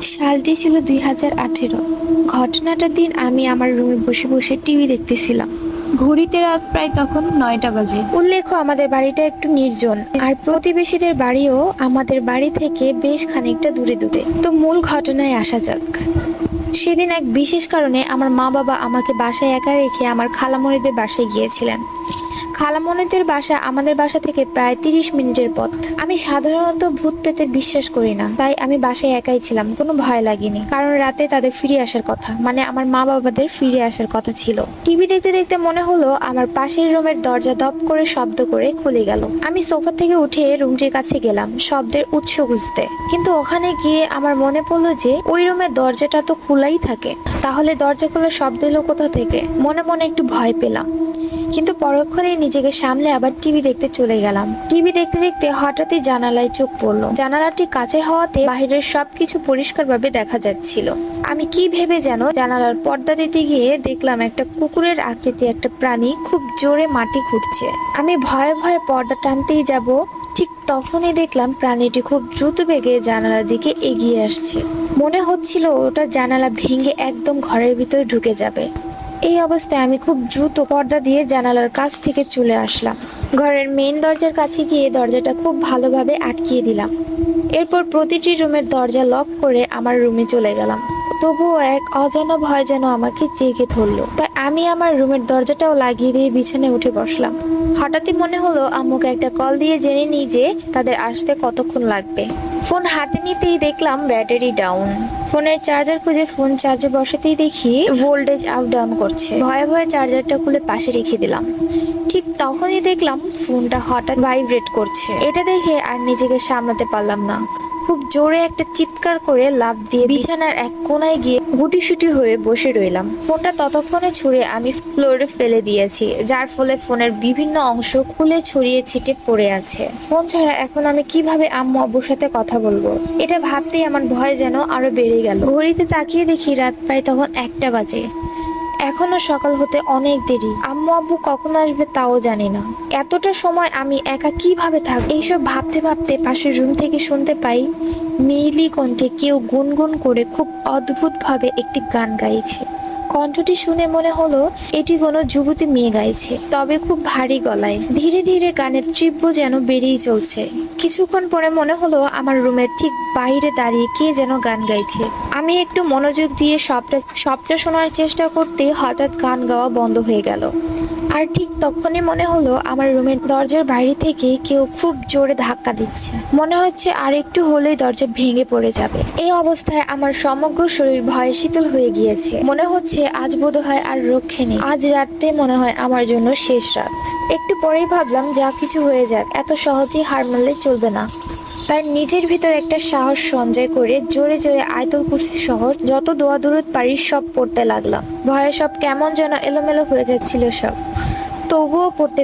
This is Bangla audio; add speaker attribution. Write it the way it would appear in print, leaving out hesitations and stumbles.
Speaker 1: সালটি ছিল 2018। ঘটনাটার দিন আমি আমার রুমে বসে বসে টিভি দেখতেছিলাম। ঘড়িতে রাত প্রায় তখন 9টা বাজে। উল্লেখ্য, আমাদের বাড়িটা একটু নির্জন, আর প্রতিবেশীদের বাড়িও আমাদের বাড়ি থেকে বেশ খানিকটা দূরে দূরে। তো মূল ঘটনায় আসা যাক। সেদিন এক বিশেষ কারণে আমার মা বাবা আমাকে বাসায় একা রেখে আমার খালামণিদের বাসায় গিয়েছিলেন। খালামণিদের বাসা আমাদের বাসা থেকে প্রায় 30 মিনিটের পথ। আমি সাধারণত ভূত প্রেতের বিশ্বাস করি না, তাই আমি বাসায় একাই ছিলাম। কোনো ভয় লাগেনি, কারণ রাতে তাদের ফিরে আসার কথা, মানে আমার মা বাবাদের ফিরে আসার কথা ছিল। টিভি দেখতে দেখতে মনে হলো আমার পাশের রুমের দরজা দপ করে শব্দ করে খুলে গেল। আমি সোফা থেকে উঠে রুমটির কাছে গেলাম শব্দের উৎস খুঁজতে, কিন্তু ওখানে গিয়ে আমার মনে পড়লো যে ওই রুমের দরজাটা তো খোলাই থাকে। তাহলে দরজা খোলার শব্দ এলো কোথা থেকে? মনে মনে একটু ভয় পেলাম, কিন্তু পরক্ষণেই নিজেকে সামলে আবার টিভি দেখতে চলে গেলাম। টিভি দেখতে দেখতে হঠাৎই জানালায় চোখ পড়লো। জানালাটি কাচের হওয়াতে বাহিরের সবকিছু পরিষ্কারভাবে দেখা যাচ্ছিল। আমি কি ভেবে যেন জানালার পর্দা দিতে গিয়ে দেখলাম একটা কুকুরের আকৃতি একটা প্রাণী খুব জোরে মাটি খুঁড়ছে। আমি ভয়ে ভয়ে পর্দা টানতেই যাব, ঠিক তখনই দেখলাম প্রাণীটি খুব দ্রুত বেগে জানালার দিকে এগিয়ে আসছে। মনে হচ্ছিল ওটা জানালা ভেঙে একদম ঘরের ভিতরে ঢুকে যাবে। এই অবস্থায় আমি খুব দ্রুত পর্দা দিয়ে জানালার কাছ থেকে চলে আসলাম। ঘরের মেইন দরজার কাছে গিয়ে দরজাটা খুব ভালোভাবে আটকিয়ে দিলাম। এরপর প্রতিটি রুমের দরজা লক করে আমার রুমে চলে গেলাম। তবুও এক অজানা ভয় যেন আমাকে জেগে ধরলো, তাই আমি আমার রুমের দরজাটাও লাগিয়ে দিয়ে বিছানায় উঠে বসলাম। হঠাৎই মনে হলো আম্মুকে একটা কল দিয়ে জেনে নিই যে তাদের আসতে কতক্ষণ লাগবে। ফোন হাতে নিতেই দেখলাম ব্যাটারি ডাউন। ফোনের চার্জার খুঁজে ফোন চার্জে বসাতেই দেখি ভোল্টেজ আপ ডাউন করছে। ভয়ে ভয়ে চার্জারটা খুলে পাশে রেখে দিলাম। ঠিক তখনই দেখলাম ফোনটা হঠাৎ ভাইব্রেট করছে। এটা দেখে আর নিজেকে সামলাতে পারলাম না। খুব জোরে একটা চিৎকার করে লাফ দিয়ে বিছানার এক কোনায় গিয়ে গুটিসুটি হয়ে বসে রইলাম। ফোনটা ততক্ষণে ছুঁড়ে আমি ফ্লোরে ফেলে দিয়েছি, যার ফলে ফোনের বিভিন্ন অংশ খুলে ছড়িয়ে ছিটে পড়ে আছে। ফোন ছাড়া এখন আমি কিভাবে আম্মু আব্বুর সাথে কথা বলবো? এটা ভাবতেই আমার ভয় যেন আরো বেড়ে গেল। ঘড়িতে তাকিয়ে দেখি রাত প্রায় তখন 1টা বাজে। এখনো সকাল হতে অনেক দেরি। আম্মু আব্বু কখন আসবে তাও জানি না। এতটা সময় আমি একা কিভাবে থাকব? এইসব ভাবতে ভাবতে পাশের রুম থেকে শুনতে পাই মেইলি কণ্ঠে কেউ গুনগুন করে খুব অদ্ভুতভাবে একটি গান গাইছে। কণ্ঠটি শুনে মনে হলো এটি কোনো যুবতী মেয়ে গাইছে, তবে খুব ভারী গলায়। ধীরে ধীরে গানের তীব্র যেন বেড়েই চলছে। কিছুক্ষণ পরে মনে হলো আমার রুমের ঠিক বাইরে দাঁড়িয়ে কে যেন গান গাইছে। আমি একটু মনোযোগ দিয়ে সবটা শোনার চেষ্টা করতে হঠাৎ গান গাওয়া বন্ধ হয়ে গেল। আর ঠিক তখনই মনে হলো আমার রুমের দরজার বাইরে থেকে কেউ খুব জোরে ধাক্কা দিচ্ছে। মনে হচ্ছে আর একটু হলেই দরজা ভেঙে পড়ে যাবে। এই অবস্থায় আমার সমগ্র শরীর ভয়ে শীতল হয়ে গিয়েছে। মনে হচ্ছে আজ বোধহয় আর রক্ষে নেই। আজ রাতটাই মনে হয় আমার জন্য শেষ রাত। একটু পরেই ভাবলাম যা কিছু হয়ে যাক, এত সহজেই হার মানলে চলবে না। তাই নিজের ভিতর একটা সাহস সঞ্চয় করে জোরে জোরে আয়াতুল কুরসি সহ যত দোয়া দুরুদ পারি সব পড়তে লাগলাম। ভয়ে সব কেমন যেন এলোমেলো হয়ে যাচ্ছিল সব, তবুও পড়তে